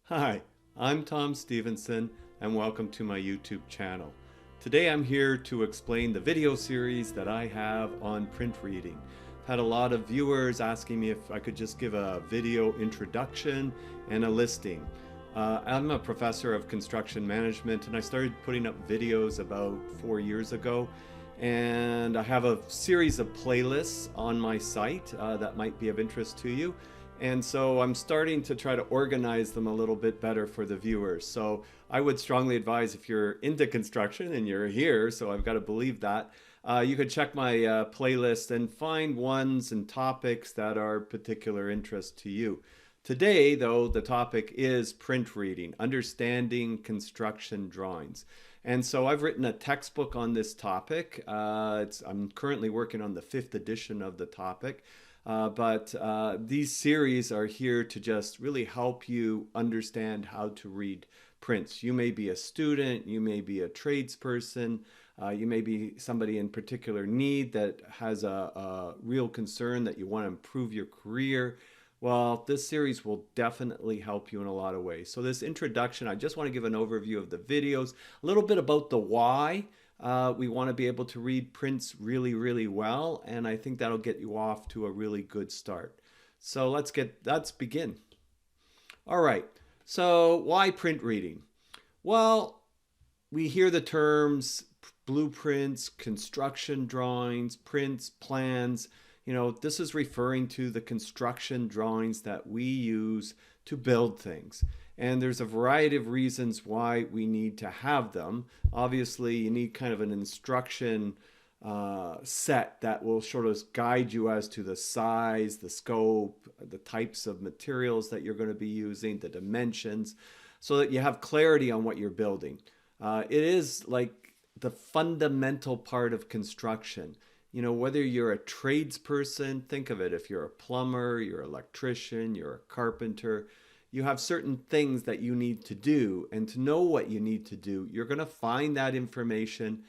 Hi, I'm Tom Stephenson and welcome to my YouTube channel. Today I'm here to explain the video series that I have on print reading. I've had a lot of viewers asking me if I could just give a video introduction and a listing. I'm a professor of construction management and I started putting up videos about 4 years ago, and I have a series of playlists on my site that might be of interest to you. And so I'm starting to try to organize them a little bit better for the viewers. So I would strongly advise, if you're into construction and you're here, so I've got to believe that, you could check my playlist and find ones and topics that are of particular interest to you. Today, though, the topic is print reading, understanding construction drawings. And so I've written a textbook on this topic. I'm currently working on the 5th edition of the topic. But these series are here to just really help you understand how to read prints. You may be a student, you may be a tradesperson, you may be somebody in particular need that has a real concern that you want to improve your career. Well, this series will definitely help you in a lot of ways. So this introduction, I just want to give an overview of the videos, a little bit about the why. We want to be able to read prints really well, and I think that'll get you off to a really good start. So let's begin. All right, so why print reading? Well, we hear the terms blueprints, construction drawings, prints, plans. You know, this is referring to the construction drawings that we use to build things. And there's a variety of reasons why we need to have them. Obviously, you need kind of an instruction set that will sort of guide you as to the size, the scope, the types of materials that you're going to be using, the dimensions, so that you have clarity on what you're building. It is like the fundamental part of construction. You know, whether you're a tradesperson, think of it, if you're a plumber, you're an electrician, you're a carpenter, you have certain things that you need to do, and to know what you need to do, you're going to find that information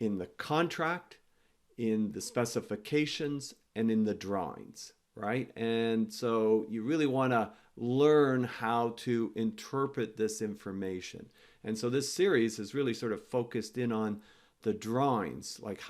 in the contract, in the specifications, and in the drawings, right? And so you really want to learn how to interpret this information. And so this series is really sort of focused in on the drawings, like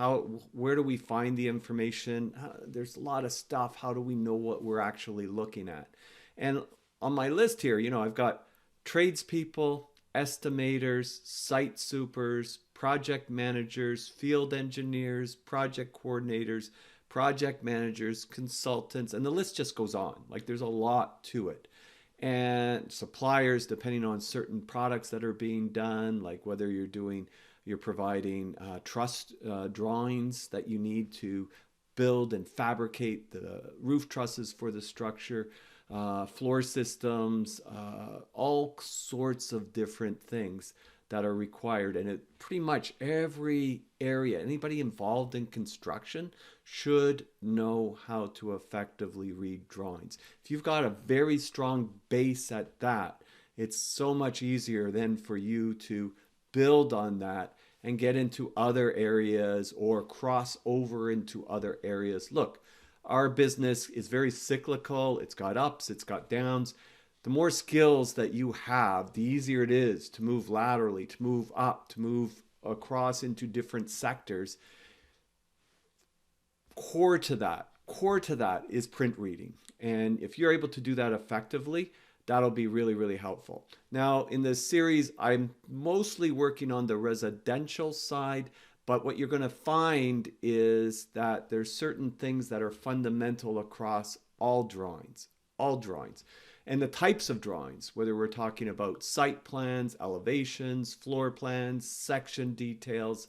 where do we find the information? There's a lot of stuff. How do we know what we're actually looking at? And on my list here, you know, I've got tradespeople, estimators, site supers, project managers, field engineers, project coordinators, project managers, consultants, and the list just goes on. Like, there's a lot to it. And suppliers, depending on certain products that are being done, like whether you're providing truss drawings that you need to build and fabricate the roof trusses for the structure, floor systems, all sorts of different things that are required. And it pretty much every area, anybody involved in construction should know how to effectively read drawings. If you've got a very strong base at that, it's so much easier then for you to build on that and get into other areas or cross over into other areas. Look, our business is very cyclical. It's got ups, it's got downs. The more skills that you have, the easier it is to move laterally, to move up, to move across into different sectors. Core to that is print reading. And if you're able to do that effectively, that'll be really helpful. Now, in this series, I'm mostly working on the residential side, but what you're going to find is that there's certain things that are fundamental across all drawings. And the types of drawings, whether we're talking about site plans, elevations, floor plans, section details,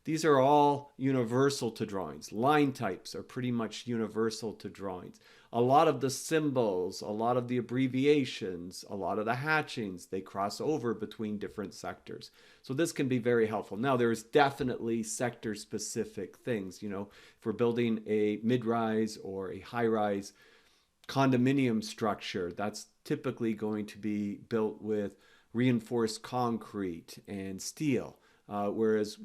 these are all universal to drawings. Line types are pretty much universal to drawings. A lot of the symbols, a lot of the abbreviations, a lot of the hatchings, they cross over between different sectors. So this can be very helpful. Now, there's definitely sector-specific things. You know, if we're building a mid-rise or a high-rise condominium structure, that's typically going to be built with reinforced concrete and steel. Whereas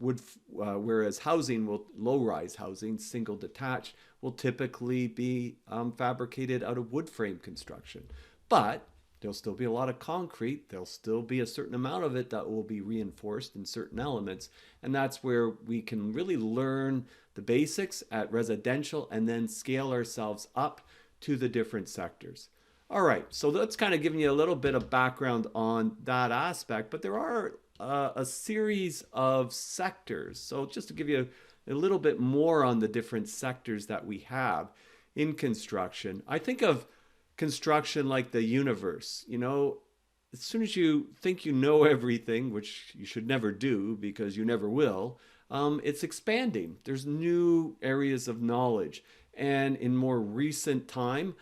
housing low-rise housing, single detached, will typically be fabricated out of wood frame construction. But There'll still be a lot of concrete. There'll still be a certain amount of it that will be reinforced in certain elements. And that's where we can really learn the basics at residential and then scale ourselves up to the different sectors. All right, so that's kind of giving you a little bit of background on that aspect, but there are a series of sectors. So just to give you a little bit more on the different sectors that we have in construction, I think of construction like the universe. You know, as soon as you think you know everything, which you should never do because you never will, it's expanding. There's new areas of knowledge. And in more recent time,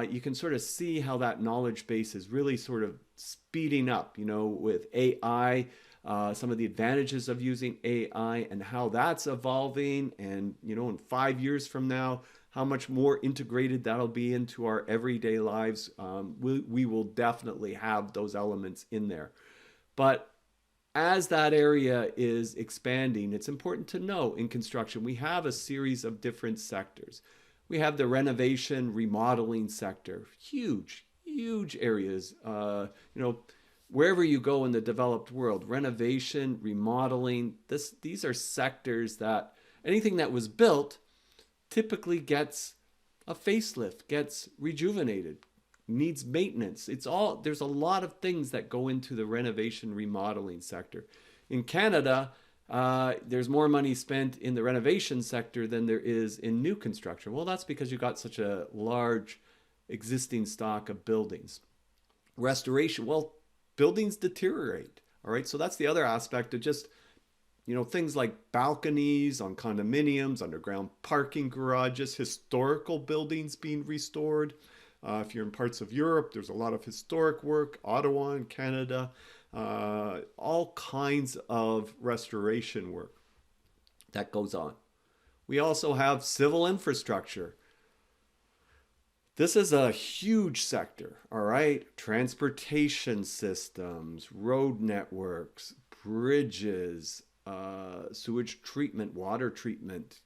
you can sort of see how that knowledge base is really sort of speeding up, you know, with AI, some of the advantages of using AI and how that's evolving. And, you know, in 5 years from now, how much more integrated that'll be into our everyday lives. We will definitely have those elements in there. But as that area is expanding, it's important to know in construction, we have a series of different sectors. We have the renovation, remodeling sector, huge, huge areas. You know, wherever you go in the developed world, renovation, remodeling, these are sectors that anything that was built typically gets a facelift, gets rejuvenated, needs maintenance. There's a lot of things that go into the renovation remodeling sector. In Canada, there's more money spent in the renovation sector than there is in new construction. Well, that's because you've got such a large existing stock of buildings. Restoration, well, buildings deteriorate. All right, so that's the other aspect of just, you know, things like balconies on condominiums, underground parking garages, historical buildings being restored. If you're in parts of Europe, there's a lot of historic work, Ottawa in Canada, all kinds of restoration work that goes on. We also have civil infrastructure. This is a huge sector, all right? Transportation systems, road networks, bridges, sewage treatment, water treatment.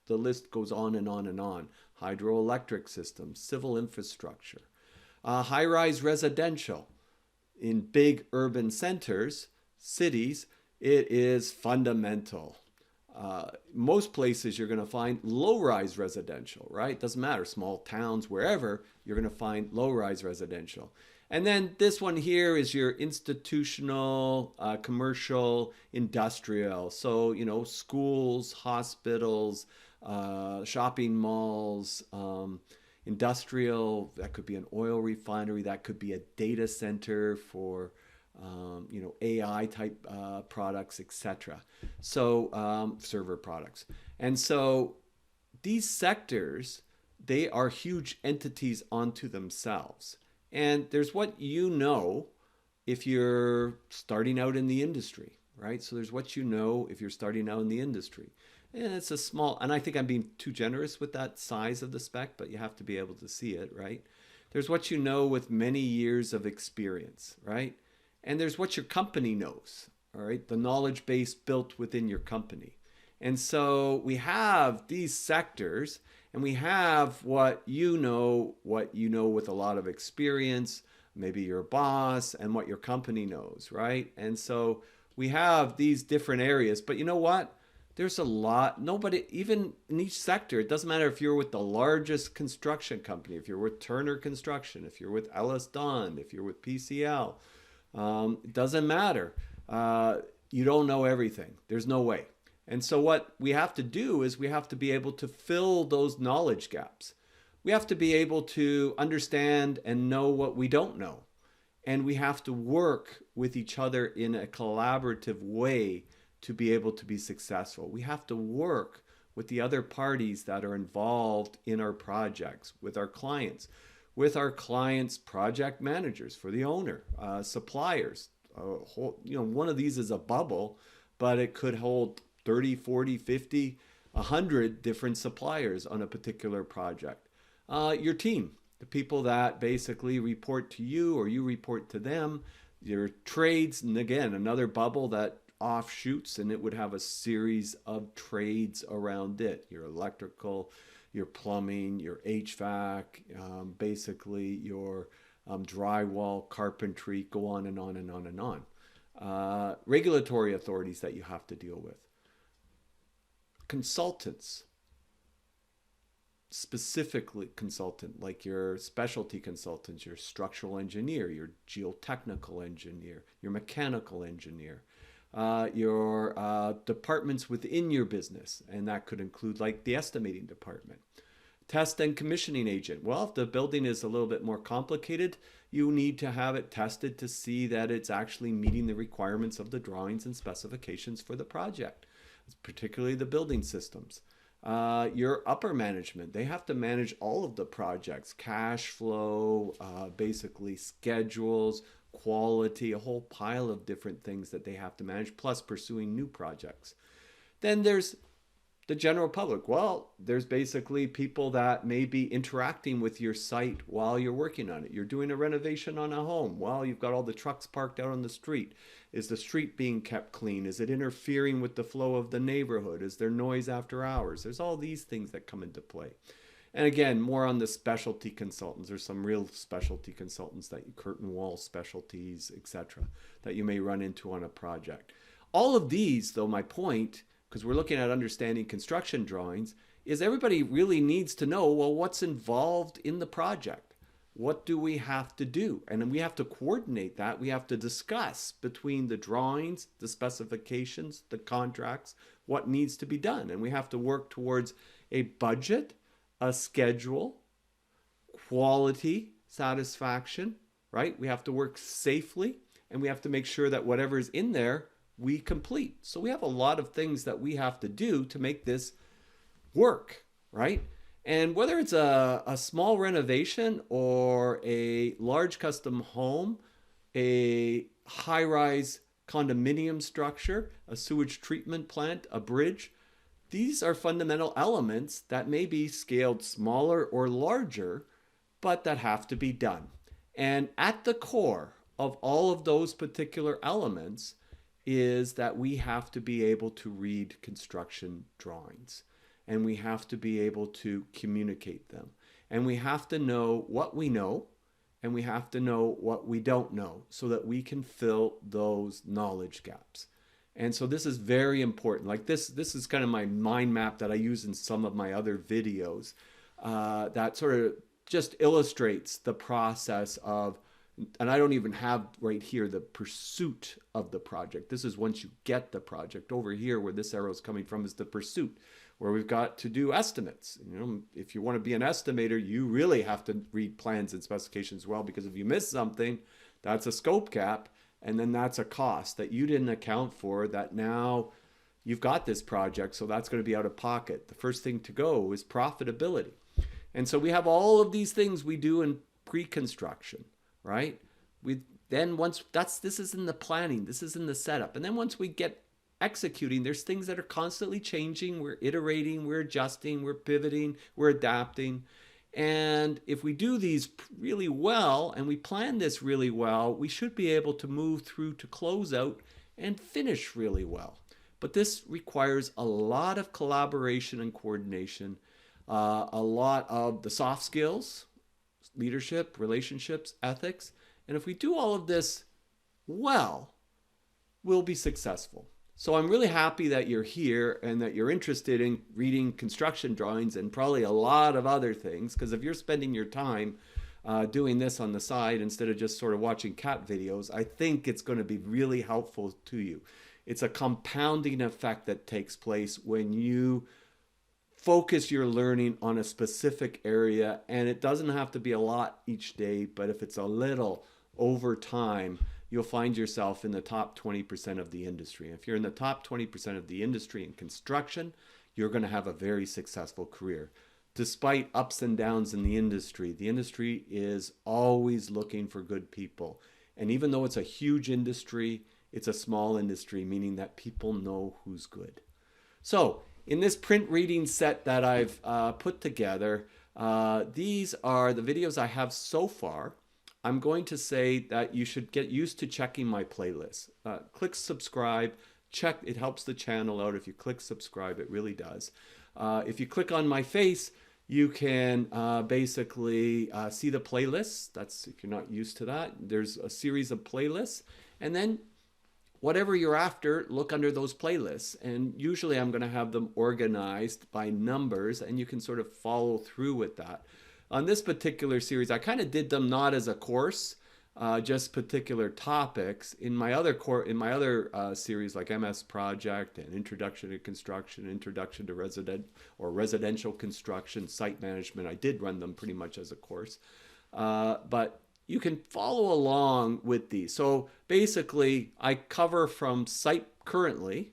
The list goes on and on and on. Hydroelectric systems, civil infrastructure. High-rise residential. In big urban centers, cities, it is fundamental. Most places you're going to find low-rise residential, right? Doesn't matter, small towns, wherever, you're going to find low-rise residential. And then this one here is your institutional, commercial, industrial. So, you know, schools, hospitals, shopping malls, industrial, that could be an oil refinery, that could be a data center for, you know, AI type products, etc. So server products. And so these sectors, they are huge entities unto themselves. And there's what you know if you're starting out in the industry, right? So there's what you know if you're starting out in the industry. And it's a small, and I think I'm being too generous with that size of the spec, but you have to be able to see it, right? There's what you know with many years of experience, right? And there's what your company knows, all right? The knowledge base built within your company. And so we have these sectors, and we have what you know with a lot of experience, maybe your boss, and what your company knows, right? And so we have these different areas, but you know what? There's a lot, nobody, even in each sector, it doesn't matter if you're with the largest construction company, if you're with Turner Construction, if you're with EllisDon, if you're with PCL, it doesn't matter. You don't know everything. There's no way. And so what we have to do is we have to be able to fill those knowledge gaps. We have to be able to understand and know what we don't know. And we have to work with each other in a collaborative way to be able to be successful. We have to work with the other parties that are involved in our projects, with our clients, project managers for the owner, suppliers. One of these is a bubble, but it could hold 30, 40, 50, 100 different suppliers on a particular project. Your team, the people that basically report to you or you report to them, your trades, and again, another bubble that offshoots, and it would have a series of trades around it. Your electrical, your plumbing, your HVAC, basically your drywall, carpentry, go on and on and on and on. Regulatory authorities that you have to deal with. Consultants, specifically consultant, like your specialty consultants, your structural engineer, your geotechnical engineer, your mechanical engineer, your departments within your business, and that could include like the estimating department. Test and commissioning agent. Well, if the building is a little bit more complicated, you need to have it tested to see that it's actually meeting the requirements of the drawings and specifications for the project, particularly the building systems. Your upper management, they have to manage all of the projects, cash flow, basically schedules, quality, a whole pile of different things that they have to manage, plus pursuing new projects. Then there's the general public. Well, there's basically people that may be interacting with your site while you're working on it. You're doing a renovation on a home. Well, you've got all the trucks parked out on the street. Is the street being kept clean? Is it interfering with the flow of the neighborhood? Is there noise after hours? There's all these things that come into play. And again, more on the specialty consultants. There's some real specialty consultants, that curtain wall specialties, etc., that you may run into on a project. All of these, though, my point, because we're looking at understanding construction drawings, is everybody really needs to know, well, what's involved in the project? What do we have to do? And then we have to coordinate that. We have to discuss between the drawings, the specifications, the contracts, what needs to be done. And we have to work towards a budget, a schedule, quality, satisfaction, right? We have to work safely, and we have to make sure that whatever is in there, we complete. So we have a lot of things that we have to do to make this work, right? And whether it's a small renovation or a large custom home, a high-rise condominium structure, a sewage treatment plant, a bridge, these are fundamental elements that may be scaled smaller or larger, but that have to be done. And at the core of all of those particular elements is that we have to be able to read construction drawings, and we have to be able to communicate them, and we have to know what we know, and we have to know what we don't know, so that we can fill those knowledge gaps. And so this is very important. Like this is kind of my mind map that I use in some of my other videos, that sort of just illustrates the process of, and I don't even have right here the pursuit of the project. This is once you get the project. Over here, where this arrow is coming from, is the pursuit, where we've got to do estimates. You know, if you want to be an estimator, you really have to read plans and specifications well, because if you miss something, that's a scope gap, and then that's a cost that you didn't account for, that now you've got this project, so that's going to be out of pocket. The first thing to go is profitability. And so we have all of these things we do in pre-construction, right? This is in the planning, this is in the setup. And then once we get executing, there's things that are constantly changing. We're iterating, we're adjusting, we're pivoting, we're adapting. And if we do these really well, and we plan this really well, we should be able to move through to close out and finish really well. But this requires a lot of collaboration and coordination, a lot of the soft skills, leadership, relationships, ethics. And if we do all of this well, we'll be successful. So I'm really happy that you're here and that you're interested in reading construction drawings and probably a lot of other things, because if you're spending your time doing this on the side instead of just sort of watching cat videos, I think it's going to be really helpful to you. It's a compounding effect that takes place when you focus your learning on a specific area, and it doesn't have to be a lot each day, but if it's a little over time, you'll find yourself in the top 20% of the industry. If you're in the top 20% of the industry in construction, you're going to have a very successful career. Despite ups and downs in the industry is always looking for good people. And even though it's a huge industry, it's a small industry, meaning that people know who's good. So in this print reading set that I've put together, these are the videos I have so far. I'm going to say that you should get used to checking my playlist. Click subscribe, check, it helps the channel out. If you click subscribe, it really does. If you click on my face, You can basically see the playlists. That's if you're not used to that. There's a series of playlists, and then whatever you're after, look under those playlists. And usually I'm going to have them organized by numbers, and you can sort of follow through with that. On this particular series, I kind of did them not as a course, just particular topics. In my other series, like MS Project and Introduction to Construction, Introduction to Residential Construction, Site Management, I did run them pretty much as a course. But you can follow along with these. So basically, I cover from site plans.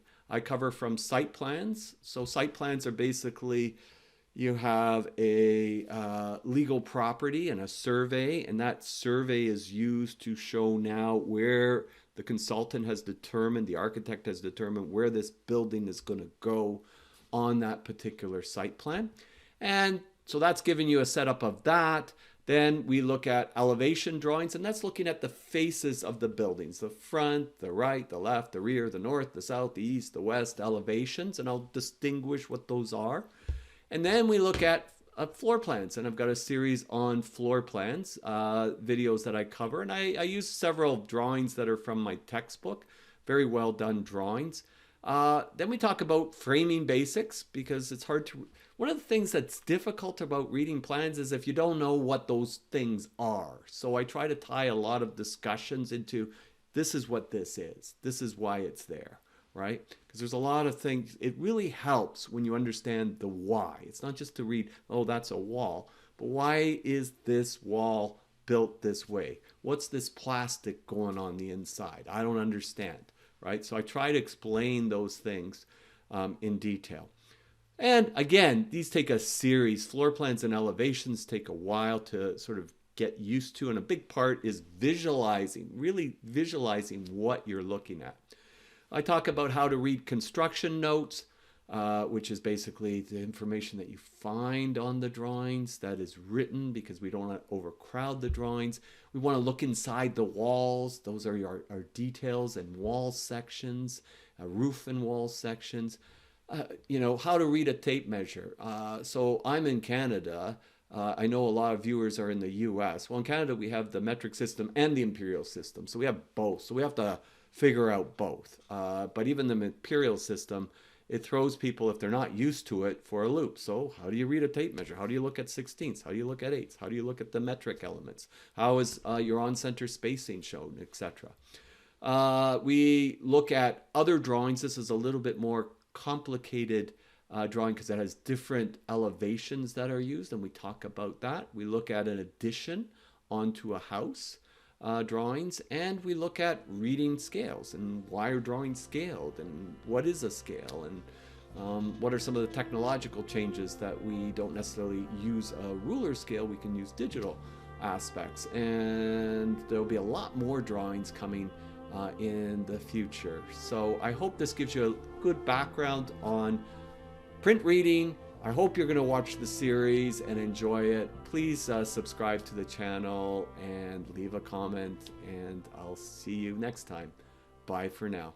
So site plans are basically, you have a legal property and a survey, and that survey is used to show now where the consultant has determined, the architect has determined where this building is going to go on that particular site plan. And so that's giving you a setup of that. Then we look at elevation drawings, and that's looking at the faces of the buildings, the front, the right, the left, the rear, the north, the south, the east, the west, elevations, and I'll distinguish what those are. And then we look at floor plans, and I've got a series on floor plans, videos that I cover, and I use several drawings that are from my textbook, very well done drawings. Then we talk about framing basics, because it's hard to... One of the things that's difficult about reading plans is if you don't know what those things are. So I try to tie a lot of discussions into, this is what this is. This is why it's there, right? Because there's a lot of things. It really helps when you understand the why. It's not just to read, oh, that's a wall, but why is this wall built this way? What's this plastic going on the inside? I don't understand, right? So I try to explain those things in detail. And again, these take a series. Floor plans and elevations take a while to sort of get used to, and a big part is visualizing, really visualizing what you're looking at. I talk about how to read construction notes, which is basically the information that you find on the drawings that is written, because we don't want to overcrowd the drawings. We want to look inside the walls. Those are our details and wall sections, roof and wall sections. You know, how to read a tape measure. So I'm in Canada. I know a lot of viewers are in the US. Well, in Canada, we have the metric system and the imperial system. So we have both. So we have to figure out both. But even the imperial system, it throws people, if they're not used to it, for a loop. So how do you read a tape measure? How do you look at 16ths? How do you look at 8ths? How do you look at the metric elements? How is your on-center spacing shown, etc.? We look at other drawings. This is a little bit more complicated drawing because it has different elevations that are used, and we talk about that. We look at an addition onto a house drawings, and we look at reading scales and why are drawings scaled, and what is a scale, and what are some of the technological changes that we don't necessarily use a ruler scale, we can use digital aspects. And there'll be a lot more drawings coming in the future. So I hope this gives you a good background on print reading. I hope you're going to watch the series and enjoy it. Please subscribe to the channel and leave a comment, and I'll see you next time. Bye for now.